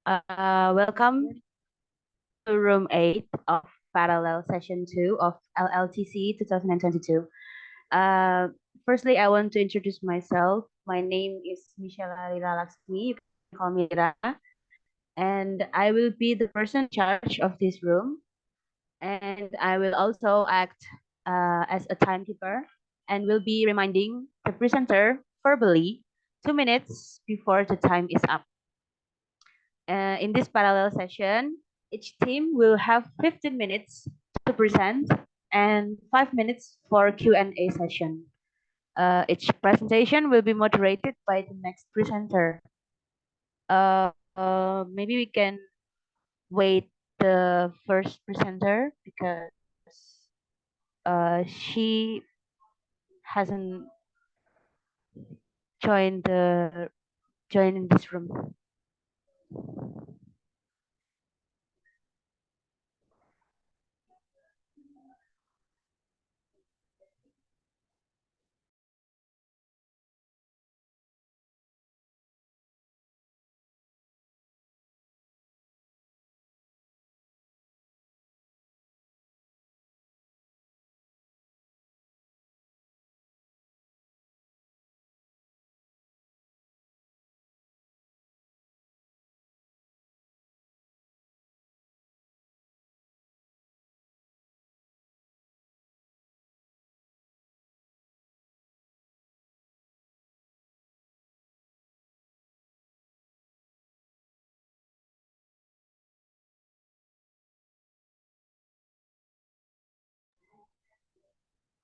Welcome to room 8 of parallel session 2 of LLTC 2022. Uh, Firstly, I want to introduce myself. My name is Michelle Rira Laksmi. You can call me Rira. And I will be the person in charge of this room. And I will also act as a timekeeper and will be reminding the presenter verbally 2 minutes before the time is up. In this parallel session, each team will have 15 minutes to present and 5 minutes for Q&A session. Each presentation will be moderated by the next presenter. Maybe we can wait the first presenter because she hasn't joined in this room.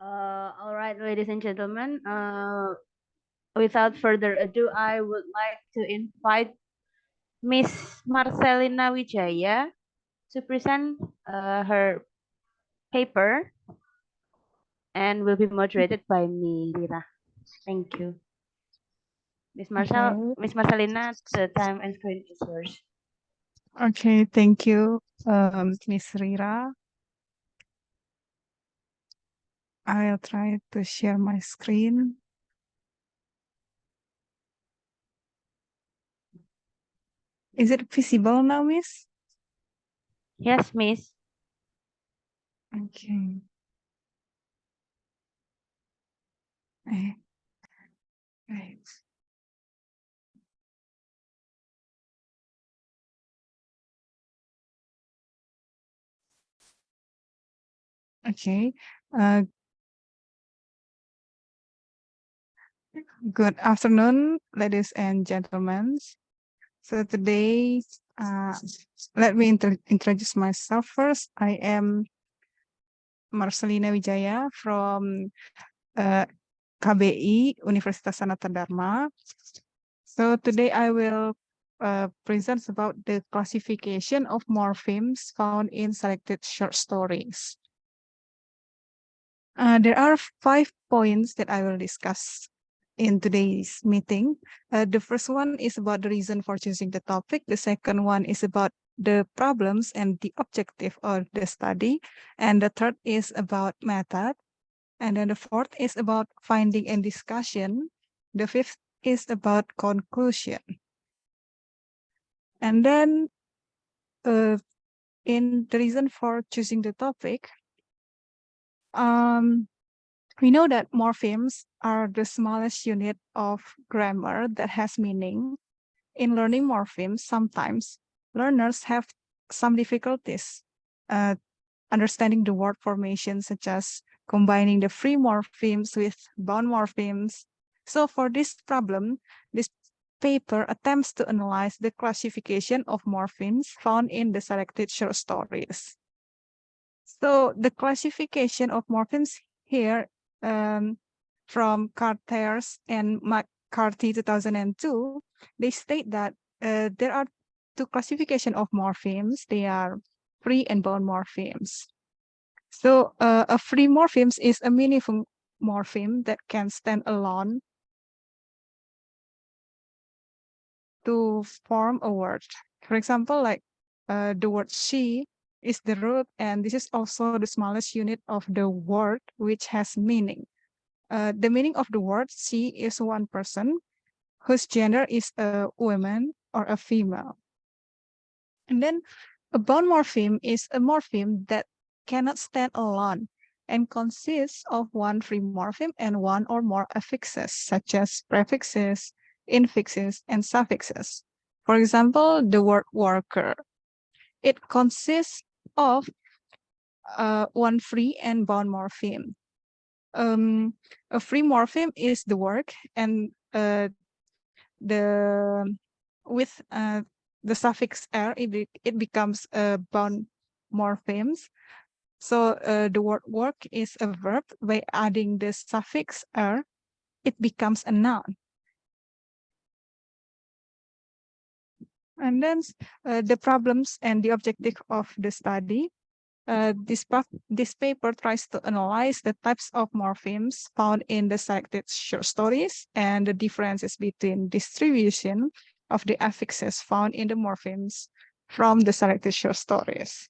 All right, ladies and gentlemen, without further ado, I would like to invite Miss Marcelina Wijaya to present her paper and will be moderated by me, Rira. Thank you. Miss Marcelina, the time and screen is yours. Okay, thank you, Miss Rira. I'll try to share my screen. Is it visible now, Miss? Yes, Miss. Okay. Right. Okay. Good afternoon, ladies and gentlemen. So today, let me introduce myself first. I am Marcelina Wijaya from KBI, Universitas Sanata Dharma. So today I will present about the classification of morphemes found in selected short stories. There are 5 points that I will discuss in today's meeting. The first one is about the reason for choosing the topic. The second one is about the problems and the objective of the study. And the third is about method. And then the fourth is about finding and discussion. The fifth is about conclusion. And then in the reason for choosing the topic, we know that morphemes are the smallest unit of grammar that has meaning. In learning morphemes, sometimes learners have some difficulties understanding the word formation, such as combining the free morphemes with bound morphemes. So for this problem, this paper attempts to analyze the classification of morphemes found in the selected short stories. So the classification of morphemes here from Carters and McCarthy 2002, they state that there are 2 classification of morphemes. They are free and bound morphemes. So a free morphemes is a meaningful morpheme that can stand alone to form a word. For example, like the word she is the root, and this is also the smallest unit of the word which has meaning. The meaning of the word she is one person whose gender is a woman or a female. And then a bound morpheme is a morpheme that cannot stand alone and consists of one free morpheme and one or more affixes, such as prefixes, infixes, and suffixes. For example, the word worker. It consists of one free and bound morpheme. A free morpheme is the work, and the with the suffix "er", it becomes a bound morphemes. So the word work is a verb. By adding the suffix "er", it becomes a noun. And then the problems and the objective of the study. This paper tries to analyze the types of morphemes found in the selected short stories and the differences between distribution of the affixes found in the morphemes from the selected short stories.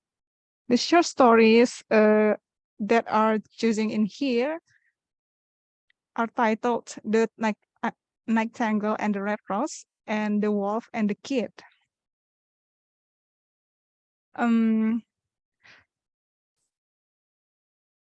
The short stories that are choosing in here are titled The Nightingale and the Red Rose and The Wolf and the Kid.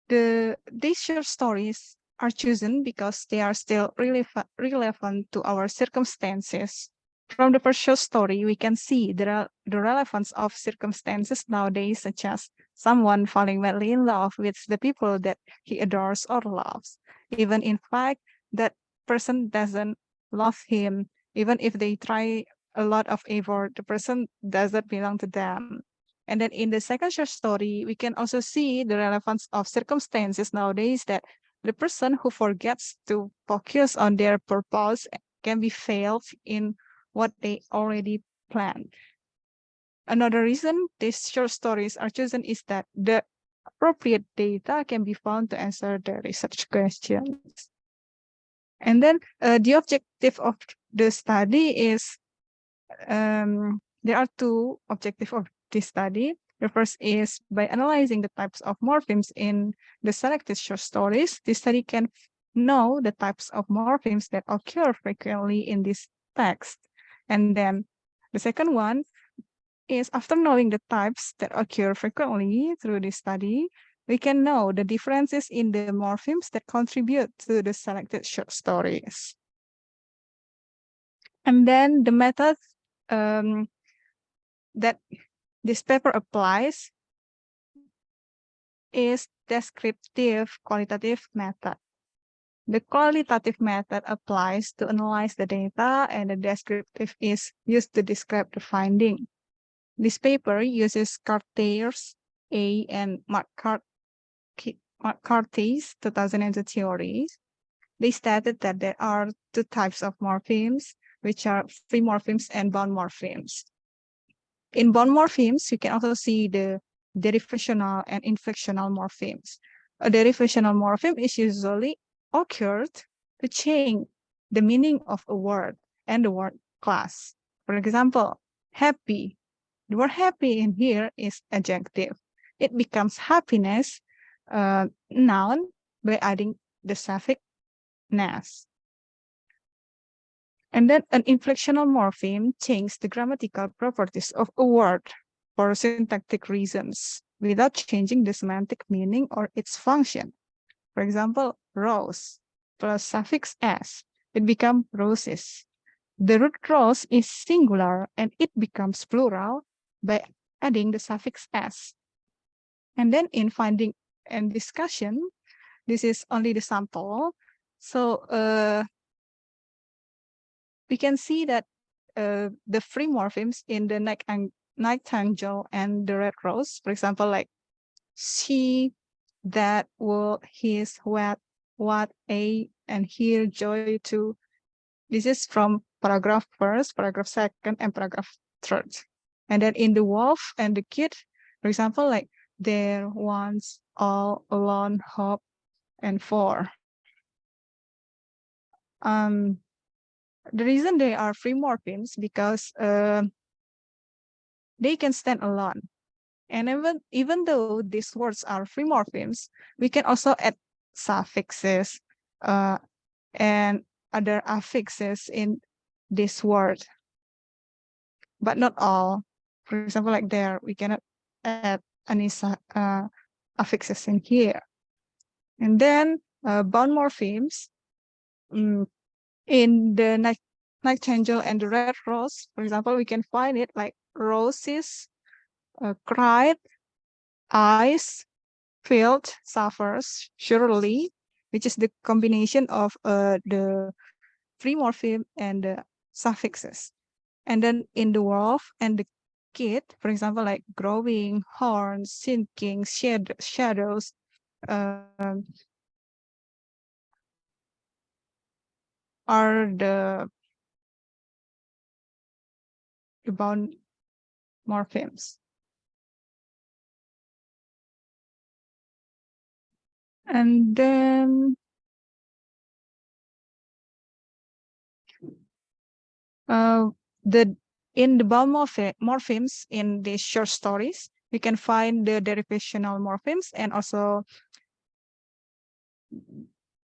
These short stories are chosen because they are still relevant to our circumstances. From the first short story, we can see the relevance of circumstances nowadays, such as someone falling madly in love with the people that he adores or loves. Even in fact, that person doesn't love him. Even if they try a lot of effort, the person doesn't belong to them. And then in the second short story, we can also see the relevance of circumstances nowadays, that the person who forgets to focus on their purpose can be failed in what they already planned. Another reason these short stories are chosen is that the appropriate data can be found to answer the research questions. And then the objective of the study is, there are two objectives of this study. The first is by analyzing the types of morphemes in the selected short stories, this study can know the types of morphemes that occur frequently in this text. And then the second one is, after knowing the types that occur frequently through this study, we can know the differences in the morphemes that contribute to the selected short stories. And then the method that this paper applies is descriptive qualitative method. The qualitative method applies to analyze the data, and the descriptive is used to describe the finding. This paper uses Cartier's A and McCarthy's 2002 theories. They stated that there are two types of morphemes, which are free morphemes and bound morphemes. In bound morphemes, you can also see the derivational and inflectional morphemes. A derivational morpheme is usually occurred to change the meaning of a word and the word class. For example, happy. The word happy in here is adjective. It becomes happiness, noun, by adding the suffix -ness. And then an inflectional morpheme changes the grammatical properties of a word for syntactic reasons without changing the semantic meaning or its function. For example, rose plus suffix -s, it becomes roses. The root rose is singular and it becomes plural by adding the suffix -s. And then in finding and discussion, this is only the sample. So we can see that the free morphemes in the nightingale and the red rose, for example, like she, that, will, his, what, a, and here, joy, to. This is from paragraph first, paragraph second, and paragraph third. And then in the wolf and the kid, for example, like there, once, all, alone, hope, and for. The reason they are free morphemes because they can stand alone. And even though these words are free morphemes, we can also add suffixes and other affixes in this word. But not all. For example, like there, we cannot add any affixes in here. And then bound morphemes in the nightingale and the red rose, for example, we can find it like roses, cried, eyes, field, suffers, surely, which is the combination of the free morpheme and the suffixes. And then in the wolf and the kid, for example, like growing, horns, sinking, shadows, are the bound morphemes. And then in the bound morphemes in these short stories, we can find the derivational morphemes and also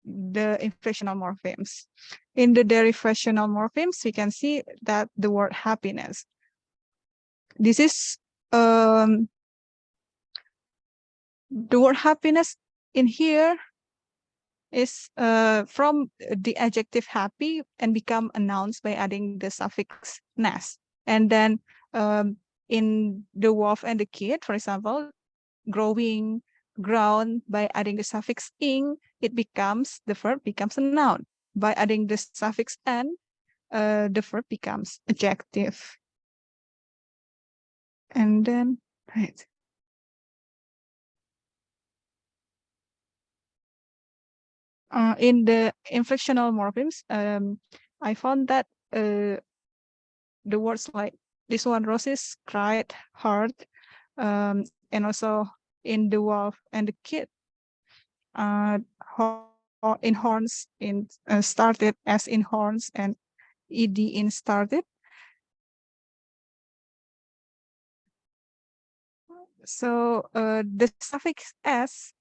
the inflectional morphemes. In the derivational morphemes, we can see that the word happiness. This is the word happiness in here is from the adjective happy and become a noun by adding the suffix ness. And then in the wolf and the kid, for example, growing, grown, by adding the suffix ing, the verb becomes a noun. By adding the suffix n, the verb becomes adjective. And then, right. In the inflectional morphemes, I found that the words like this one, roses, cried, heart, and also in the wolf and the kid, in horns, in started as in horns and ed in started. So the suffix s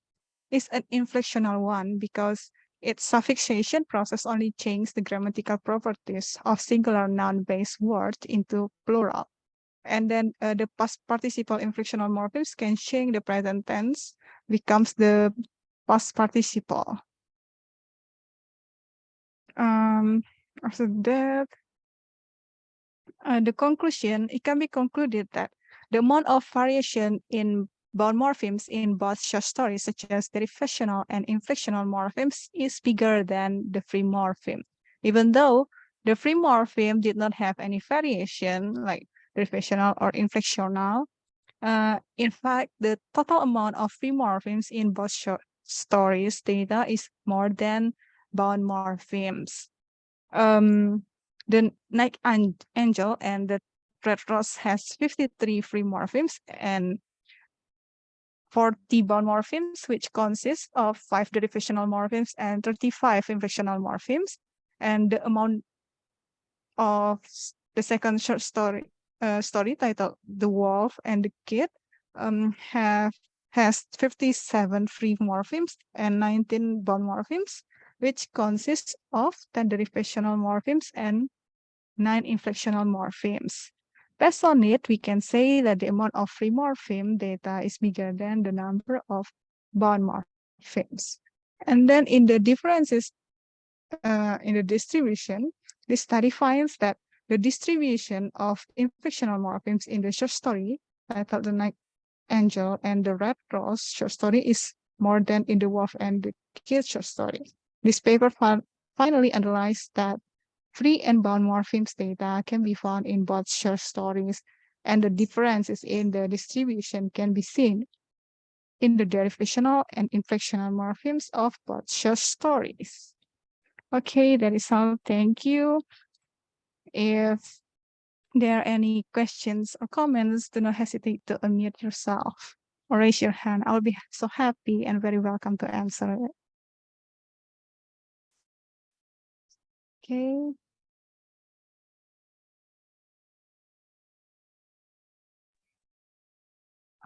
is an inflectional one because its suffixation process only changes the grammatical properties of singular noun-based word into plural. And then the past participle inflectional morphemes can change the present tense, becomes the past participle. After that, the conclusion, it can be concluded that the amount of variation in bound morphemes in both short stories, such as derivational and inflectional morphemes, is bigger than the free morpheme. Even though the free morpheme did not have any variation, like derivational or inflectional, in fact, the total amount of free morphemes in both short stories data is more than bound morphemes. The Night Angel and the Red Rose has 53 free morphemes and 40 bound morphemes, which consists of 5 derivational morphemes and 35 inflectional morphemes. And the amount of the second short story titled The Wolf and the Kid has 57 free morphemes and 19 bound morphemes, which consists of 10 derivational morphemes and 9 inflectional morphemes. Based on it, we can say that the amount of free morpheme data is bigger than the number of bound morphemes. And then in the differences in the distribution, this study finds that the distribution of inflectional morphemes in the short story titled The Night Angel and the Red Rose short story is more than in the Wolf and the Kid short story. This paper finally analyzed that free and bound morphemes data can be found in both short stories, and the differences in the distribution can be seen in the derivational and inflectional morphemes of both short stories. Okay, that is all. Thank you. If there are any questions or comments, do not hesitate to unmute yourself or raise your hand. I'll be so happy and very welcome to answer it. Okay.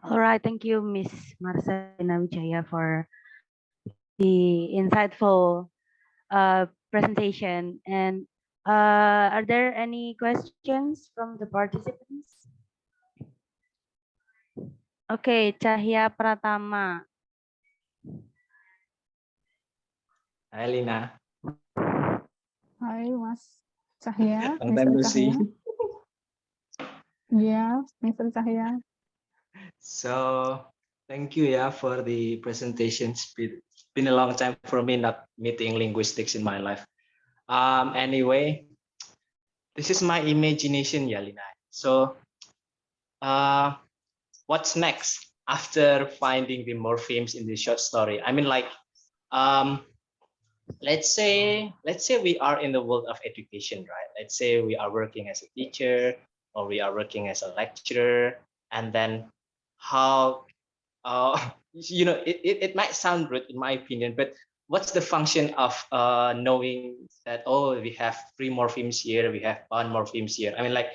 All right, thank you, Miss Marcelina Wijaya, for the insightful presentation. And are there any questions from the participants? Oke, Cahya Pratama. Hai Lina. Hai Mas Cahya, Long time Mr. no see. Cahya. Yeah, Mr. Cahya. So thank you for the presentation. It's been a long time for me not meeting linguistics in my life. Anyway, this is my imagination, Lina. So what's next after finding the morphemes in the short story? I mean, like, um, let's say we are in the world of education, right? Let's say we are working as a teacher or we are working as a lecturer, and then how it might sound rude in my opinion, but what's the function of knowing that, oh, we have three morphemes here, we have one morphemes here? I mean, like,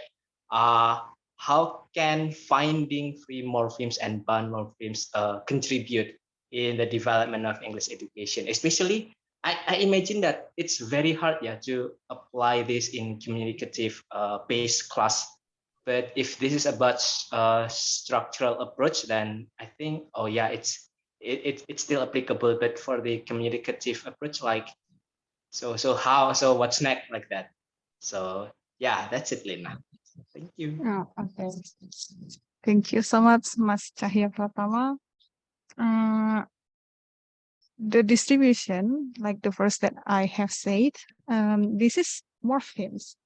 uh, how can finding three morphemes and one morphemes contribute in the development of English education? Especially, I imagine that it's very hard, to apply this in communicative based class. But if this is about structural approach, then I think, oh yeah, it's still applicable. But for the communicative approach, like, so what's next, like that? So yeah, that's it, Lina. Thank you. Oh, okay. Thank you so much, Mas Cahya Pratama. The distribution, like the first that I have said, this is morphemes,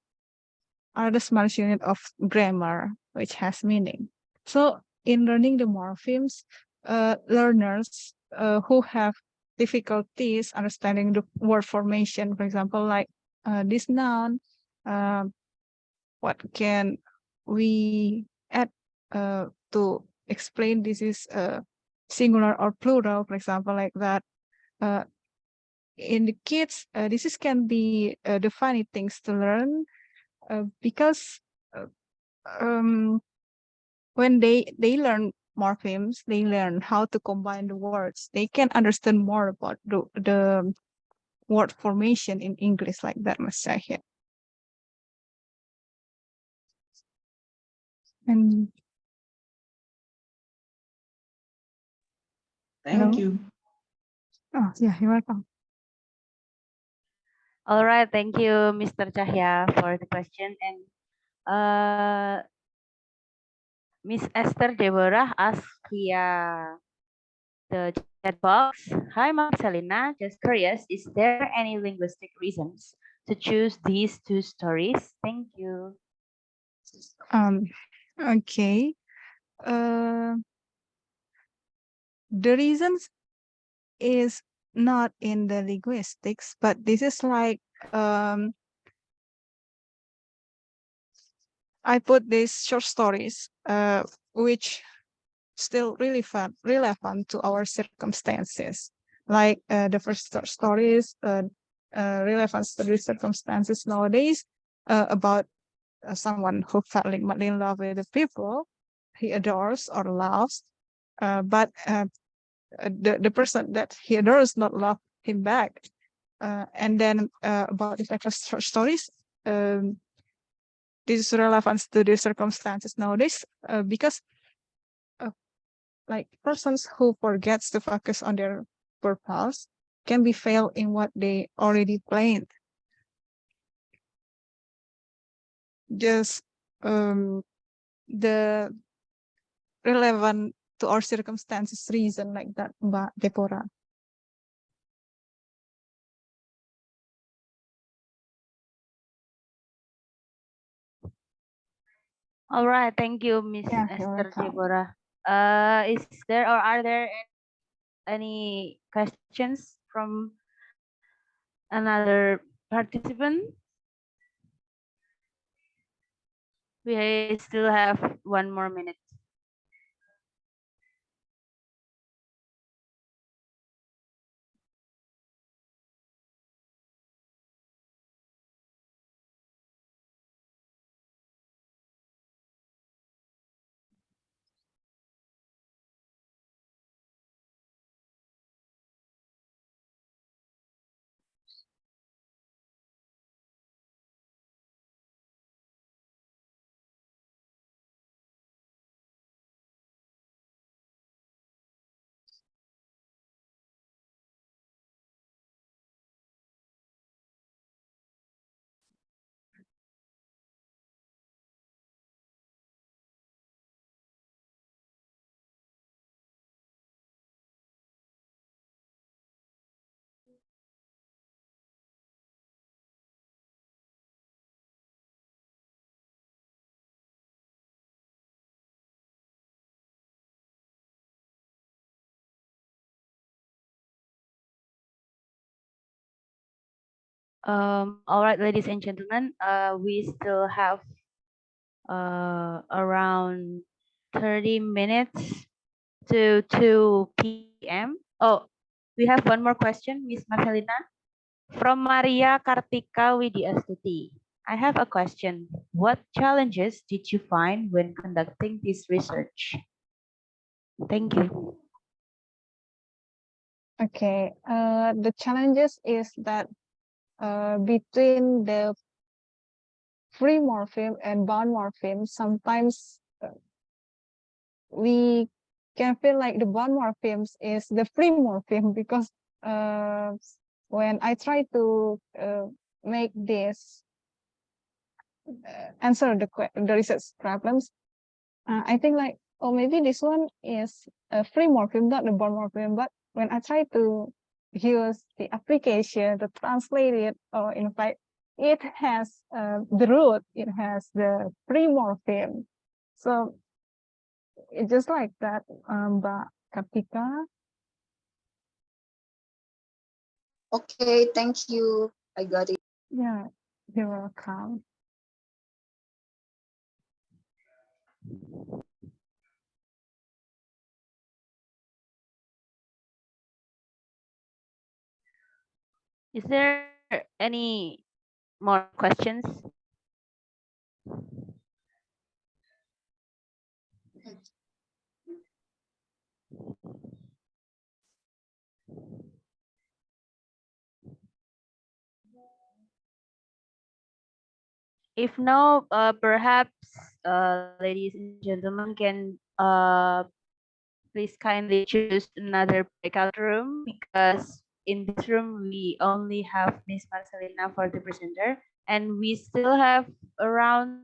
are the smallest unit of grammar, which has meaning. So in learning the morphemes, learners who have difficulties understanding the word formation, for example, like this noun, what can we add to explain this is singular or plural, for example, like that. In the kids, this is can be the funny things to learn because uh, um, when they learn morphemes, they learn how to combine the words. They can understand more about the word formation in English, like that, Mas Syahid. And Thank hello. you. Oh yeah, you're welcome. All right, thank you, Mr. Cahya, for the question. And Miss Esther Deborah asked via the chat box. Hi, Marcelina. Just curious, is there any linguistic reasons to choose these two stories? Thank you. Okay. Uh, the reasons is not in the linguistics, but this is like I put these short stories, which still really relevant to our circumstances. Like the first story is relevant to the circumstances nowadays about someone who fell in love with the people he adores or loves, but the person that he adores not love him back. And then about the second stories, um, this is relevant to the circumstances nowadays because uh, like persons who forgets to focus on their purpose can be failed in what they already planned. Just the relevant to our circumstances reason like that, Mbak Deborah. All right, thank you, Miss Yeah, you're Esther welcome. Deborah. Is there or are there any questions from another participant? We still have 1 more minute. All right, ladies and gentlemen, we still have around 30 minutes to 2 p.m. Oh, we have one more question, Miss Marcelina. From Maria Kartika Widyastuti. I have a question. What challenges did you find when conducting this research? Thank you. Okay, the challenges is that between the free morpheme and bound morpheme, sometimes we can feel like the bound morphemes is the free morpheme because when I try to make this answer the research problems, I think like, oh, maybe this one is a free morpheme, not the bound morpheme. But when I try to use the application to translate it, or in fact, it has the root, it has the free morpheme. So it's just like that, Mbak Kartika. Okay, thank you. I got it. Yeah, you're welcome. Is there any more questions? If no, perhaps ladies and gentlemen can please kindly choose another breakout room, because in this room we only have Miss Marcelina for the presenter, and we still have around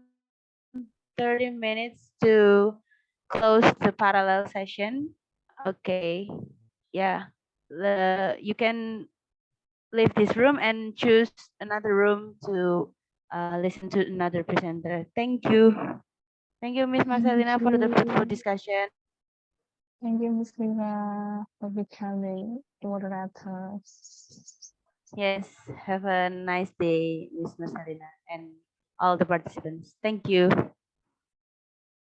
30 minutes to close the parallel session. Okay, yeah, you can leave this room and choose another room to listen to another presenter. Thank you. Thank you, Miss Marcelina, for the fruitful discussion. Thank you, Ms. Lina, for becoming the moderator. Yes, have a nice day, Miss Marcelina, and all the participants. Thank you.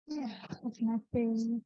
Yeah, it's nothing.